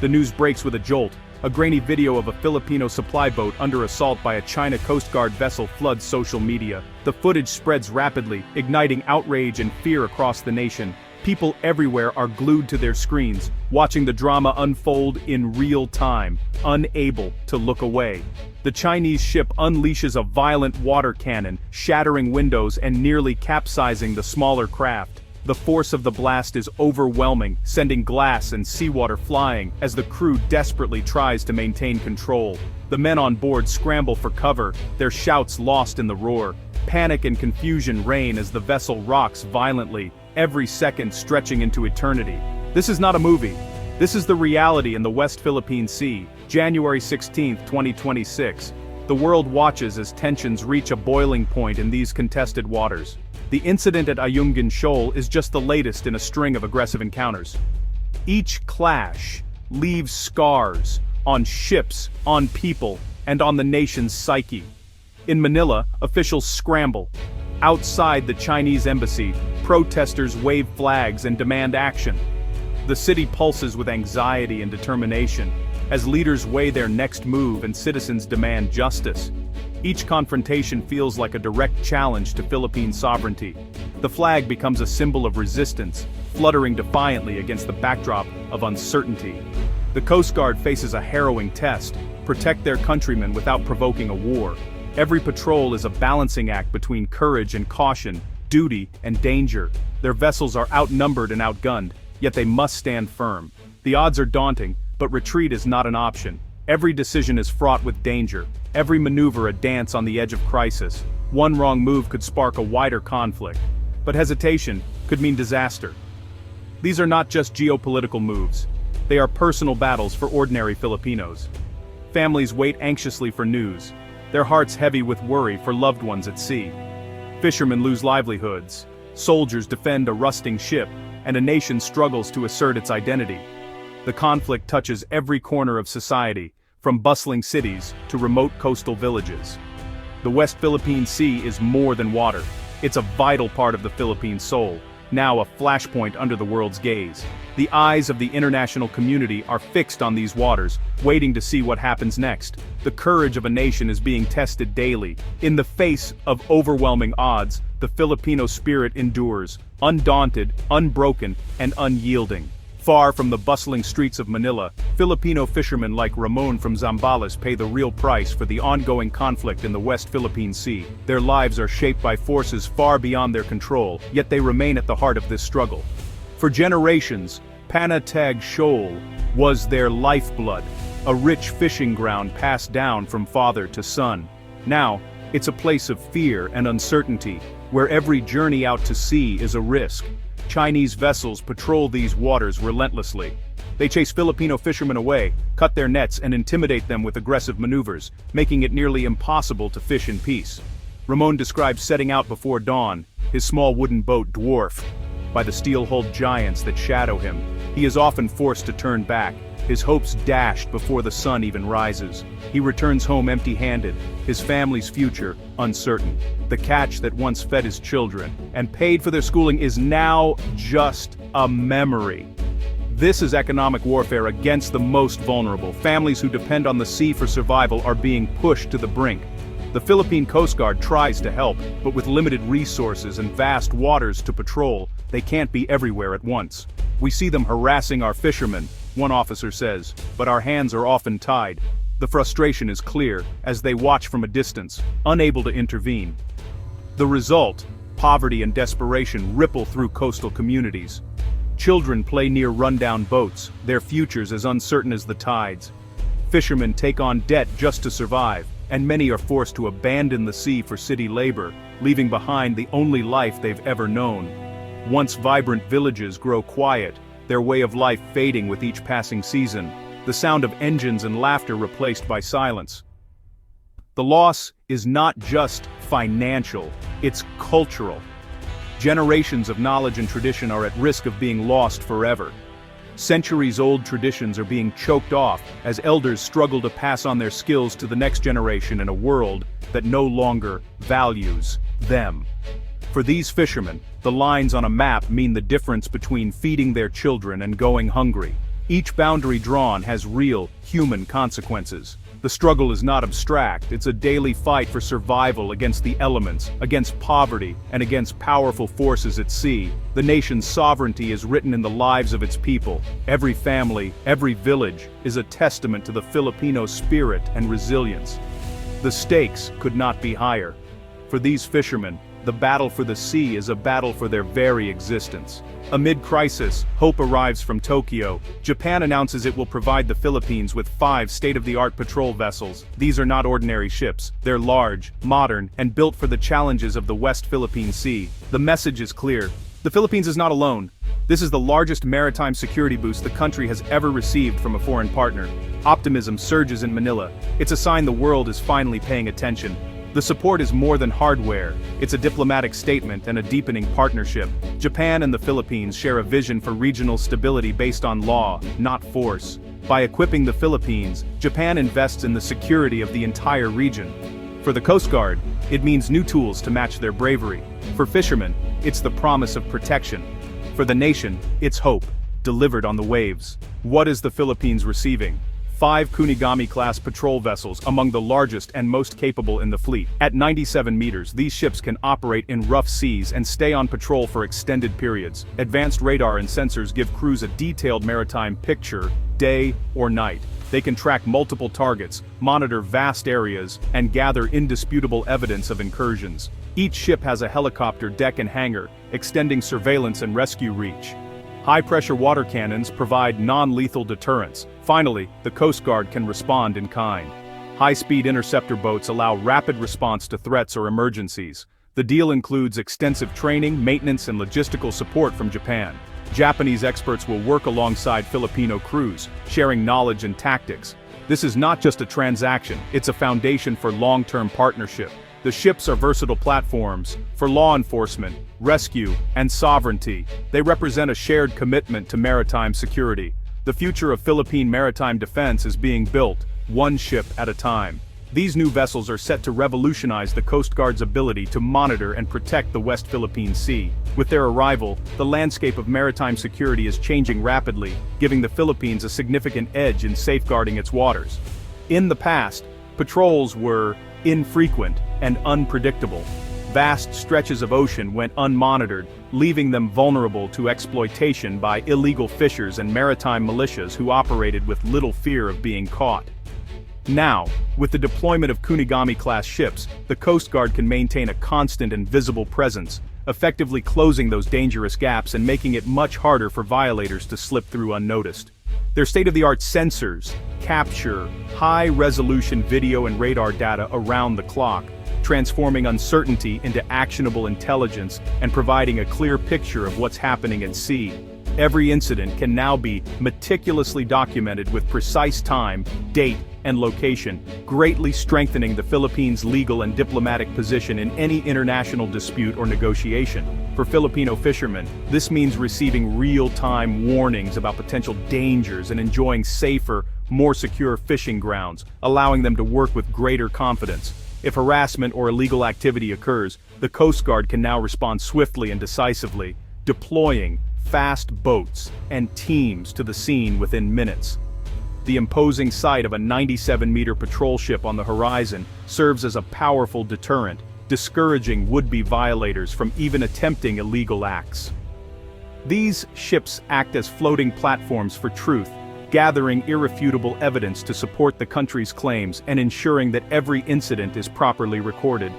The news breaks with a jolt. A grainy video of a Filipino supply boat under assault by a China Coast Guard vessel floods social media. The footage spreads rapidly, igniting outrage and fear across the nation. People everywhere are glued to their screens, watching the drama unfold in real time, unable to look away. The Chinese ship unleashes a violent water cannon, shattering windows and nearly capsizing the smaller craft. The force of the blast is overwhelming, sending glass and seawater flying as the crew desperately tries to maintain control. The men on board scramble for cover, their shouts lost in the roar. Panic and confusion reign as the vessel rocks violently, every second stretching into eternity. This is not a movie. This is the reality in the West Philippine Sea, January 16, 2026. The world watches as tensions reach a boiling point in these contested waters. The incident at Ayungin Shoal is just the latest in a string of aggressive encounters. Each clash leaves scars on ships, on people, and on the nation's psyche. In Manila, officials scramble. Outside the Chinese embassy, protesters wave flags and demand action. The city pulses with anxiety and determination, as leaders weigh their next move and citizens demand justice. Each confrontation feels like a direct challenge to Philippine sovereignty. The flag becomes a symbol of resistance, fluttering defiantly against the backdrop of uncertainty. The Coast Guard faces a harrowing test: protect their countrymen without provoking a war. Every patrol is a balancing act between courage and caution, duty and danger. Their vessels are outnumbered and outgunned, yet they must stand firm. The odds are daunting, but retreat is not an option. Every decision is fraught with danger, every maneuver a dance on the edge of crisis. One wrong move could spark a wider conflict, but hesitation could mean disaster. These are not just geopolitical moves. They are personal battles for ordinary Filipinos. Families wait anxiously for news, their hearts heavy with worry for loved ones at sea. Fishermen lose livelihoods, soldiers defend a rusting ship, and a nation struggles to assert its identity. The conflict touches every corner of society, from bustling cities to remote coastal villages. The West Philippine Sea is more than water. It's a vital part of the Philippine soul, now a flashpoint under the world's gaze. The eyes of the international community are fixed on these waters, waiting to see what happens next. The courage of a nation is being tested daily. In the face of overwhelming odds, the Filipino spirit endures, undaunted, unbroken, and unyielding. Far from the bustling streets of Manila, Filipino fishermen like Ramon from Zambales pay the real price for the ongoing conflict in the West Philippine Sea. Their lives are shaped by forces far beyond their control, yet they remain at the heart of this struggle. For generations, Panatag Shoal was their lifeblood, a rich fishing ground passed down from father to son. Now, it's a place of fear and uncertainty, where every journey out to sea is a risk. Chinese vessels patrol these waters relentlessly. They chase Filipino fishermen away, cut their nets and intimidate them with aggressive maneuvers, making it nearly impossible to fish in peace. Ramon describes setting out before dawn, his small wooden boat dwarfed by the steel-hulled giants that shadow him. He is often forced to turn back, his hopes dashed before the sun even rises. He returns home empty-handed, his family's future uncertain. The catch that once fed his children and paid for their schooling is now just a memory. This is economic warfare against the most vulnerable. Families who depend on the sea for survival are being pushed to the brink. The Philippine Coast Guard tries to help, but with limited resources and vast waters to patrol, they can't be everywhere at once. We see them harassing our fishermen, one officer says, but our hands are often tied. The frustration is clear, as they watch from a distance, unable to intervene. The result: poverty and desperation ripple through coastal communities. Children play near rundown boats, their futures as uncertain as the tides. Fishermen take on debt just to survive, and many are forced to abandon the sea for city labor, leaving behind the only life they've ever known. Once vibrant villages grow quiet, their way of life fading with each passing season, the sound of engines and laughter replaced by silence. The loss is not just financial, it's cultural. Generations of knowledge and tradition are at risk of being lost forever. Centuries-old traditions are being choked off as elders struggle to pass on their skills to the next generation in a world that no longer values them. For these fishermen, the lines on a map mean the difference between feeding their children and going hungry. Each boundary drawn has real, human consequences. The struggle is not abstract, it's a daily fight for survival against the elements, against poverty, and against powerful forces at sea. The nation's sovereignty is written in the lives of its people. Every family, every village, is a testament to the Filipino spirit and resilience. The stakes could not be higher. For these fishermen, the battle for the sea is a battle for their very existence. Amid crisis, hope arrives from Tokyo. Japan announces it will provide the Philippines with 5 state-of-the-art patrol vessels. These are not ordinary ships. They're large, modern, and built for the challenges of the West Philippine Sea. The message is clear. The Philippines is not alone. This is the largest maritime security boost the country has ever received from a foreign partner. Optimism surges in Manila. It's a sign the world is finally paying attention. The support is more than hardware, it's a diplomatic statement and a deepening partnership. Japan and the Philippines share a vision for regional stability based on law, not force. By equipping the Philippines, Japan invests in the security of the entire region. For the Coast Guard, it means new tools to match their bravery. For fishermen, it's the promise of protection. For the nation, it's hope, delivered on the waves. What is the Philippines receiving? 5 Kunigami-class patrol vessels, among the largest and most capable in the fleet. At 97 meters, these ships can operate in rough seas and stay on patrol for extended periods. Advanced radar and sensors give crews a detailed maritime picture, day or night. They can track multiple targets, monitor vast areas, and gather indisputable evidence of incursions. Each ship has a helicopter deck and hangar, extending surveillance and rescue reach. High-pressure water cannons provide non-lethal deterrence. Finally, the Coast Guard can respond in kind. High-speed interceptor boats allow rapid response to threats or emergencies. The deal includes extensive training, maintenance, and logistical support from Japan. Japanese experts will work alongside Filipino crews, sharing knowledge and tactics. This is not just a transaction, it's a foundation for long-term partnership. The ships are versatile platforms for law enforcement, rescue, and sovereignty. They represent a shared commitment to maritime security. The future of Philippine maritime defense is being built, one ship at a time. These new vessels are set to revolutionize the Coast Guard's ability to monitor and protect the West Philippine Sea. With their arrival, the landscape of maritime security is changing rapidly, giving the Philippines a significant edge in safeguarding its waters. In the past, patrols were infrequent and unpredictable. Vast stretches of ocean went unmonitored, leaving them vulnerable to exploitation by illegal fishers and maritime militias who operated with little fear of being caught. Now, with the deployment of Kunigami-class ships, the Coast Guard can maintain a constant and visible presence, effectively closing those dangerous gaps and making it much harder for violators to slip through unnoticed. Their state-of-the-art sensors capture high-resolution video and radar data around the clock, transforming uncertainty into actionable intelligence and providing a clear picture of what's happening at sea. Every incident can now be meticulously documented with precise time, date, and location, greatly strengthening the Philippines' legal and diplomatic position in any international dispute or negotiation. For Filipino fishermen, this means receiving real-time warnings about potential dangers and enjoying safer, more secure fishing grounds, allowing them to work with greater confidence. If harassment or illegal activity occurs, the Coast Guard can now respond swiftly and decisively, deploying fast boats and teams to the scene within minutes. The imposing sight of a 97-meter patrol ship on the horizon serves as a powerful deterrent, discouraging would-be violators from even attempting illegal acts. These ships act as floating platforms for truth, gathering irrefutable evidence to support the country's claims and ensuring that every incident is properly recorded.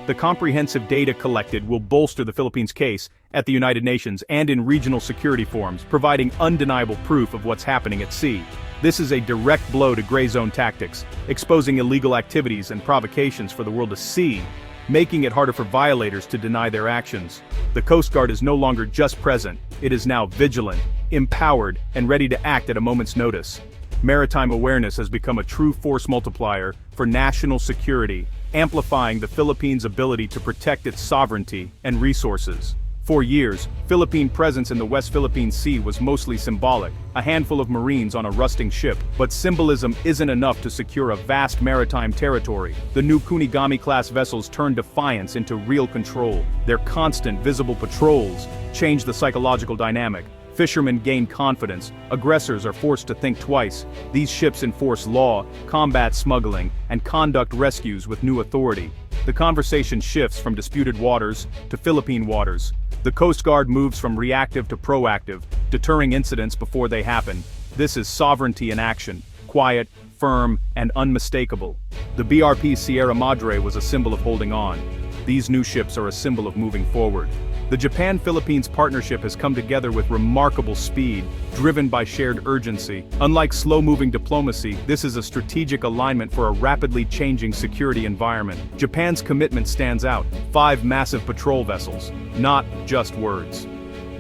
The comprehensive data collected will bolster the Philippines' case at the United Nations and in regional security forums, providing undeniable proof of what's happening at sea. This is a direct blow to gray zone tactics, exposing illegal activities and provocations for the world to see, making it harder for violators to deny their actions. The Coast Guard is no longer just present, it is now vigilant, empowered, and ready to act at a moment's notice. Maritime awareness has become a true force multiplier for national security, amplifying the Philippines' ability to protect its sovereignty and resources. For years, Philippine presence in the West Philippine Sea was mostly symbolic, a handful of Marines on a rusting ship, but symbolism isn't enough to secure a vast maritime territory. The new Kunigami-class vessels turn defiance into real control. Their constant, visible patrols change the psychological dynamic. Fishermen gain confidence, aggressors are forced to think twice. These ships enforce law, combat smuggling, and conduct rescues with new authority. The conversation shifts from disputed waters to Philippine waters. The Coast Guard moves from reactive to proactive, deterring incidents before they happen. This is sovereignty in action, quiet, firm, and unmistakable. The BRP Sierra Madre was a symbol of holding on. These new ships are a symbol of moving forward. The Japan-Philippines partnership has come together with remarkable speed, driven by shared urgency. Unlike slow-moving diplomacy, this is a strategic alignment for a rapidly changing security environment. Japan's commitment stands out: 5 massive patrol vessels, not just words.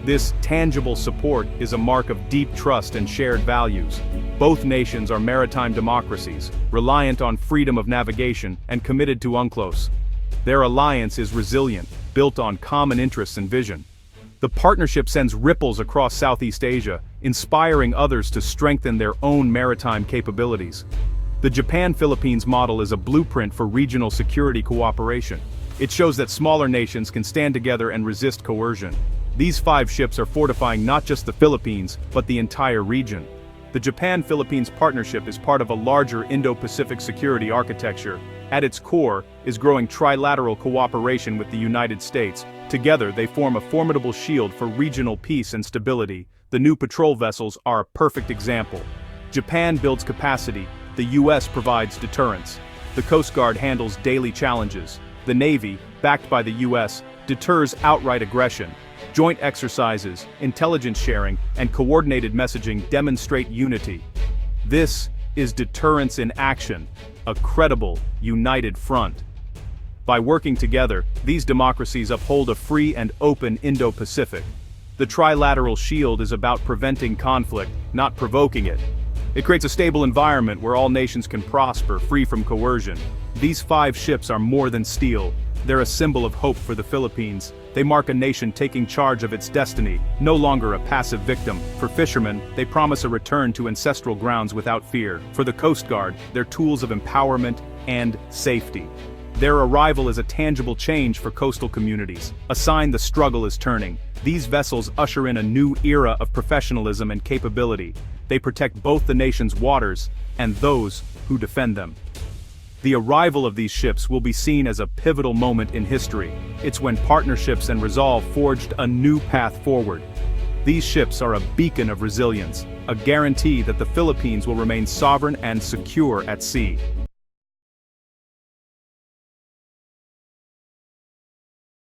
This tangible support is a mark of deep trust and shared values. Both nations are maritime democracies, reliant on freedom of navigation and committed to UNCLOS. Their alliance is resilient, built on common interests and vision. The partnership sends ripples across Southeast Asia, inspiring others to strengthen their own maritime capabilities. The Japan-Philippines model is a blueprint for regional security cooperation. It shows that smaller nations can stand together and resist coercion. These 5 ships are fortifying not just the Philippines, but the entire region. The Japan-Philippines partnership is part of a larger Indo-Pacific security architecture. At its core is growing trilateral cooperation with the United States. Together they form a formidable shield for regional peace and stability. The new patrol vessels are a perfect example. Japan builds capacity, the US provides deterrence. The Coast Guard handles daily challenges. The Navy, backed by the US, deters outright aggression. Joint exercises, intelligence sharing, and coordinated messaging demonstrate unity. This is deterrence in action, a credible, united front. By working together, these democracies uphold a free and open Indo-Pacific. The trilateral shield is about preventing conflict, not provoking it. It creates a stable environment where all nations can prosper, free from coercion. These 5 ships are more than steel. They're a symbol of hope for the Philippines. They mark a nation taking charge of its destiny, no longer a passive victim. For fishermen, they promise a return to ancestral grounds without fear. For the Coast Guard, they're tools of empowerment and safety. Their arrival is a tangible change for coastal communities, a sign the struggle is turning. These vessels usher in a new era of professionalism and capability. They protect both the nation's waters and those who defend them. The arrival of these ships will be seen as a pivotal moment in history. It's when partnerships and resolve forged a new path forward. These ships are a beacon of resilience, a guarantee that the Philippines will remain sovereign and secure at sea.